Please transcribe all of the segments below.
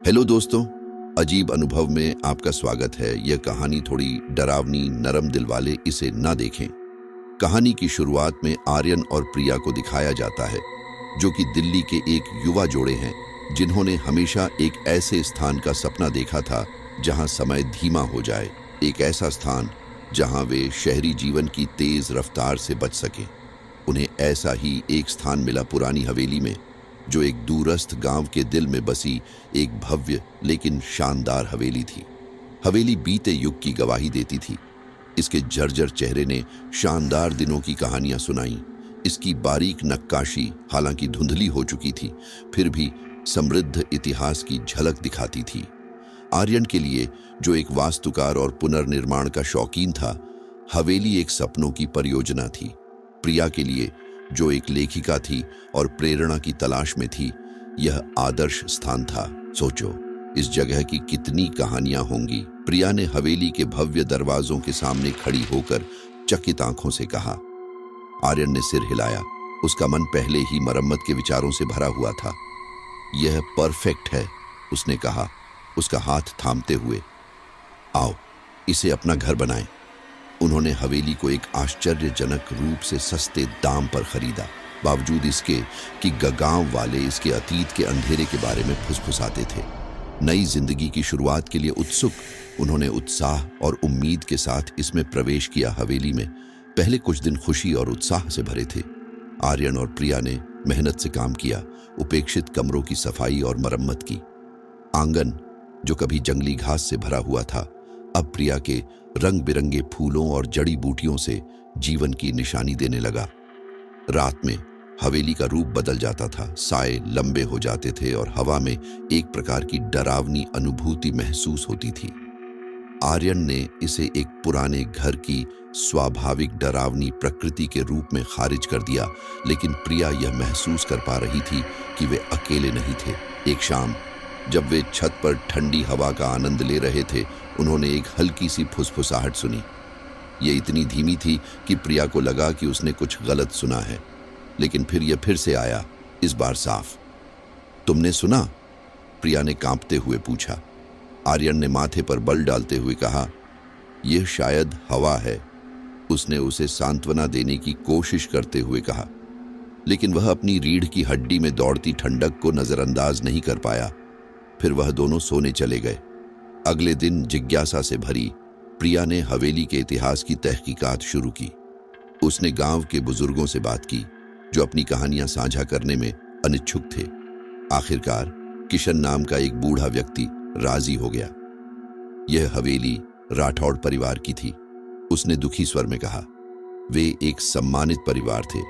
Hello दोस्तों, अजीब अनुभव में आपका स्वागत है। यह कहानी थोड़ी डरावनी, नरम दिल वाले इसे ना देखें। कहानी की शुरुआत में आर्यन और प्रिया को दिखाया जाता है, जो कि दिल्ली के एक युवा जोड़े हैं, जिन्होंने हमेशा एक ऐसे स्थान का सपना देखा था जहां समय धीमा हो जाए। एक ऐसा स्थान जहां वे शहरी जीवन की तेज रफ्तार से बच सकें। उन्हें ऐसा ही एक स्थान मिला पुरानी हवेली में, जो एक दूरस्थ गांव के दिल में बसी एक भव्य लेकिन शानदार हवेली थी। हवेली बीते युग की गवाही देती थी। इसके जर्जर चेहरे ने शानदार दिनों की कहानियां सुनाई। इसकी बारीक नक्काशी हालांकि धुंधली हो चुकी थी, फिर भी समृद्ध इतिहास की झलक दिखाती थी। आर्यन के लिए, जो एक वास्तुकार और पुनर्निर्माण का शौकीन था, हवेली एक सपनों की परियोजना थी। प्रिया के लिए, जो एक लेखिका थी और प्रेरणा की तलाश में थी, यह आदर्श स्थान था। सोचो, इस जगह की कितनी कहानियां होंगी। प्रिया ने हवेली के भव्य दरवाजों के सामने खड़ी होकर चकित आंखों से कहा। आर्यन ने सिर हिलाया। उसका मन पहले ही मरम्मत के विचारों से भरा हुआ था। यह परफेक्ट है, उसने कहा, उसका हाथ थामते हुए। आओ, इसे अपना घर बनाएं। उन्होंने हवेली को एक आश्चर्यजनक रूप से सस्ते दाम पर खरीदा, बावजूद इसके कि गांव वाले इसके अतीत के अंधेरे के बारे में फुसफुसाते थे। नई जिंदगी की शुरुआत के लिए उत्सुक, उन्होंने उत्साह और उम्मीद के साथ इसमें प्रवेश किया। हवेली में पहले कुछ दिन खुशी और उत्साह से भरे थे। आर्यन और प्रिया ने मेहनत से काम किया, उपेक्षित कमरों की सफाई और मरम्मत की। आंगन, जो कभी जंगली घास से भरा हुआ था, अब प्रिया के रंग बिरंगे फूलों और जड़ी बूटियों से जीवन की निशानी देने लगा। रात में हवेली का रूप बदल जाता था, साए लंबे हो जाते थे और हवा में एक प्रकार की डरावनी अनुभूति महसूस होती थी। आर्यन ने इसे एक पुराने घर की स्वाभाविक डरावनी प्रकृति के रूप में खारिज कर दिया, लेकिन प्रिया यह महसूस कर पा रही थी कि वे अकेले नहीं थे। एक शाम, जब वे छत पर ठंडी हवा का आनंद ले रहे थे, उन्होंने एक हल्की सी फुसफुसाहट सुनी। ये इतनी धीमी थी कि प्रिया को लगा कि उसने कुछ गलत सुना है, लेकिन फिर यह फिर से आया, इस बार साफ। तुमने सुना? प्रिया ने कांपते हुए पूछा। आर्यन ने माथे पर बल डालते हुए कहा, यह शायद हवा है। उसने उसे सांत्वना देने की कोशिश करते हुए कहा, लेकिन वह अपनी रीढ़ की हड्डी में दौड़ती ठंडक को नजरअंदाज नहीं कर पाया। फिर वह दोनों सोने चले गए। अगले दिन जिज्ञासा से भरी प्रिया ने हवेली के इतिहास की तहकीकात शुरू की। उसने गांव के बुजुर्गों से बात की, जो अपनी कहानियां साझा करने में अनिच्छुक थे। आखिरकार किशन नाम का एक बूढ़ा व्यक्ति राजी हो गया। यह हवेली राठौड़ परिवार की थी, उसने दुखी स्वर में कहा। वे एक सम्मानित परिवार थे,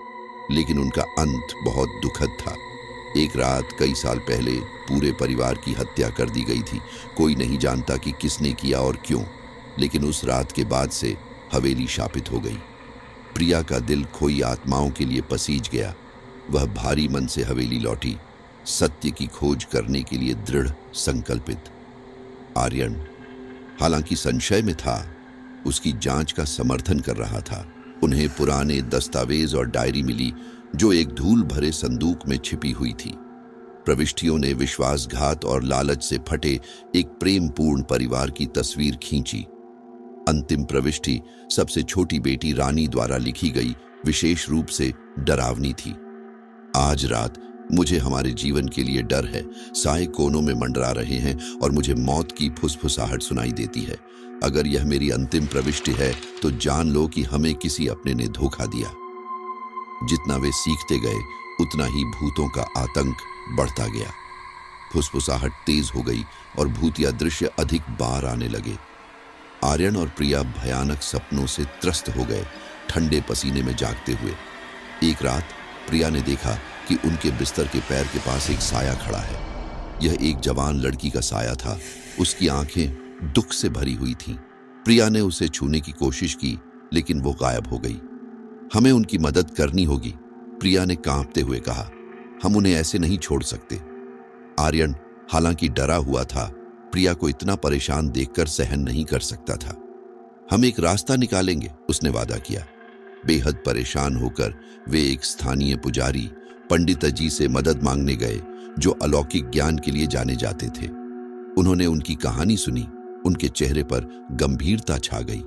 लेकिन उनका अंत बहुत दुखद था। एक रात कई साल पहले पूरे परिवार की हत्या कर दी गई थी। कोई नहीं जानता कि किसने किया और क्यों, लेकिन उस रात के बाद से हवेली शापित हो गई। प्रिया का दिल खोई आत्माओं के लिए पसीज गया। वह भारी मन से हवेली लौटी, सत्य की खोज करने के लिए दृढ़ संकल्पित। आर्यन, हालांकि संशय में था, उसकी जांच का समर्थन कर रहा था। उन्हें पुराने दस्तावेज और डायरी मिली, जो एक धूल भरे संदूक में छिपी हुई थी। प्रविष्टियों ने विश्वासघात और लालच से फटे एक प्रेमपूर्ण परिवार की तस्वीर खींची। अंतिम प्रविष्टि सबसे छोटी बेटी रानी द्वारा लिखी गई विशेष रूप से डरावनी थी। आज रात मुझे हमारे जीवन के लिए डर है। साए कोनों में मंडरा रहे हैं और मुझे मौत की फुसफुसाहट सुनाई देती है। अगर यह मेरी अंतिम प्रविष्टि है, तो जान लो कि हमें किसी अपने ने धोखा दिया। जितना वे सीखते गए, उतना ही भूतों का आतंक बढ़ता गया। फुसफुसाहट तेज हो गई और भूतिया दृश्य अधिक बार आने लगे। आर्यन और प्रिया भयानक सपनों से त्रस्त हो गए, ठंडे पसीने में जागते हुए। एक रात प्रिया ने देखा कि उनके बिस्तर के पैर के पास एक साया खड़ा है। यह एक जवान लड़की का साया था। उसकी आंखें दुख से भरी हुई थीं। प्रिया ने उसे छूने की कोशिश की, लेकिन वो गायब हो गई। हमें उनकी मदद करनी होगी, प्रिया ने कांपते हुए कहा। हम उन्हें ऐसे नहीं छोड़ सकते। आर्यन, हालांकि डरा हुआ था, प्रिया को इतना परेशान देखकर सहन नहीं कर सकता था। हम एक रास्ता निकालेंगे, उसने वादा किया। बेहद परेशान होकर वे एक स्थानीय पुजारी पंडित जी से मदद मांगने गए, जो अलौकिक ज्ञान के लिए जाने जाते थे। उन्होंने उनकी कहानी सुनी। उनके चेहरे पर गंभीरता छा गई।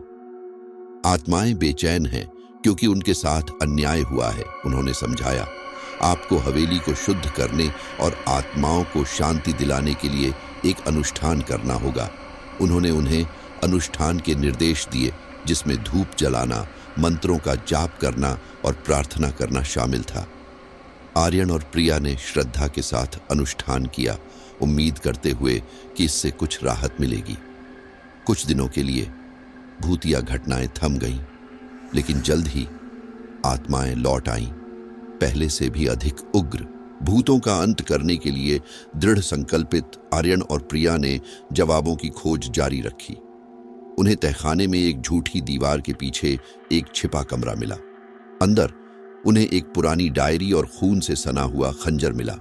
आत्माएं बेचैन हैं क्योंकि उनके साथ अन्याय हुआ है, उन्होंने समझाया। आपको हवेली को शुद्ध करने और आत्माओं को शांति दिलाने के लिए एक अनुष्ठान करना होगा। उन्होंने उन्हें अनुष्ठान के निर्देश दिए, जिसमें धूप जलाना, मंत्रों का जाप करना और प्रार्थना करना शामिल था। आर्यन और प्रिया ने श्रद्धा के साथ अनुष्ठान किया, उम्मीद करते हुए कि इससे कुछ राहत मिलेगी। कुछ दिनों के लिए भूतिया घटनाएं थम गईं, लेकिन जल्द ही आत्माएं लौट आईं, पहले से भी अधिक उग्र। भूतों का अंत करने के लिए दृढ़ संकल्पित आर्यन और प्रिया ने जवाबों की खोज जारी रखी। उन्हें तहखाने में एक झूठी दीवार के पीछे एक छिपा कमरा मिला। अंदर उन्हें एक पुरानी डायरी और खून से सना हुआ खंजर मिला।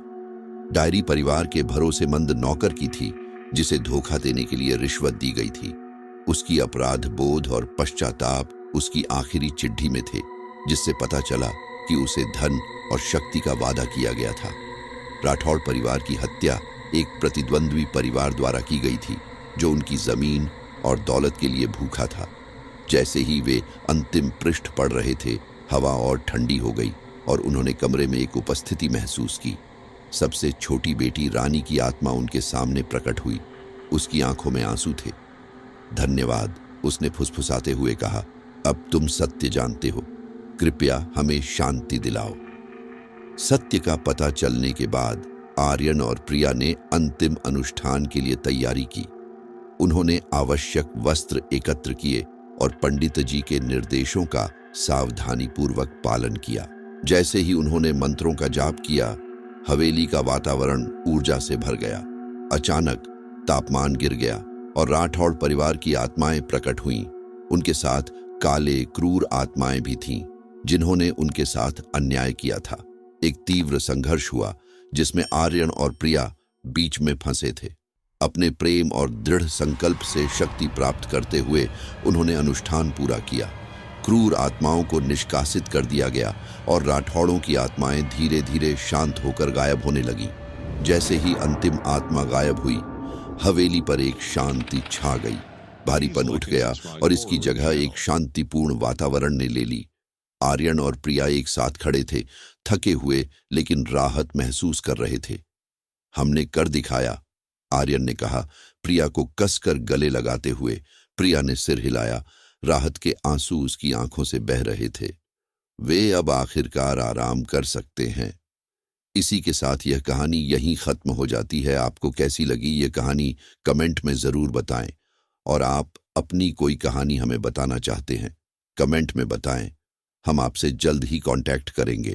डायरी परिवार के भरोसेमंद नौकर की थी, जिसे धोखा देने के लिए रिश्वत दी गई थी। उसकी अपराध बोध और पश्चाताप उसकी आखिरी चिट्ठी में थे, जिससे पता चला कि उसे धन और शक्ति का वादा किया गया था। राठौड़ परिवार की हत्या एक प्रतिद्वंद्वी परिवार द्वारा की गई थी, जो उनकी जमीन और दौलत के लिए भूखा था। जैसे ही वे अंतिम पृष्ठ पढ़ रहे थे, हवा और ठंडी हो गई और उन्होंने कमरे में एक उपस्थिति महसूस की। सबसे छोटी बेटी रानी की आत्मा उनके सामने प्रकट हुई। उसकी आंखों में आंसू थे। धन्यवाद, उसने फुसफुसाते हुए कहा। अब तुम सत्य जानते हो, कृपया हमें शांति दिलाओ। सत्य का पता चलने के बाद आर्यन और प्रिया ने अंतिम अनुष्ठान के लिए तैयारी की। उन्होंने आवश्यक वस्त्र एकत्र किए और पंडित जी के निर्देशों का सावधानीपूर्वक पालन किया। जैसे ही उन्होंने मंत्रों का जाप किया, हवेली का वातावरण ऊर्जा से भर गया। अचानक तापमान गिर गया और राठौड़ परिवार की आत्माएं प्रकट हुईं। उनके साथ काले क्रूर आत्माएं भी थीं, जिन्होंने उनके साथ अन्याय किया था। एक तीव्र संघर्ष हुआ, जिसमें आर्यन और प्रिया बीच में फंसे थे। अपने प्रेम और दृढ़ संकल्प से शक्ति प्राप्त करते हुए उन्होंने अनुष्ठान पूरा किया। क्रूर आत्माओं को निष्कासित कर दिया गया और राठौड़ों की आत्माएं धीरे धीरे शांत होकर गायब होने लगीं। जैसे ही अंतिम आत्मा गायब हुई, हवेली पर एक शांति छा गई। भारीपन उठ गया और इसकी जगह एक शांतिपूर्ण वातावरण ने ले ली। आर्यन और प्रिया एक साथ खड़े थे, थके हुए लेकिन राहत महसूस कर रहे थे। हमने कर दिखाया, आर्यन ने कहा, प्रिया को कसकर गले लगाते हुए। प्रिया ने सिर हिलाया। राहत के आंसू उसकी आंखों से बह रहे थे। वे अब आखिरकार आराम कर सकते हैं। इसी के साथ यह कहानी यहीं खत्म हो जाती है। आपको कैसी लगी ये कहानी कमेंट में ज़रूर बताएं, और आप अपनी कोई कहानी हमें बताना चाहते हैं, कमेंट में बताएं। हम आपसे जल्द ही कांटेक्ट करेंगे।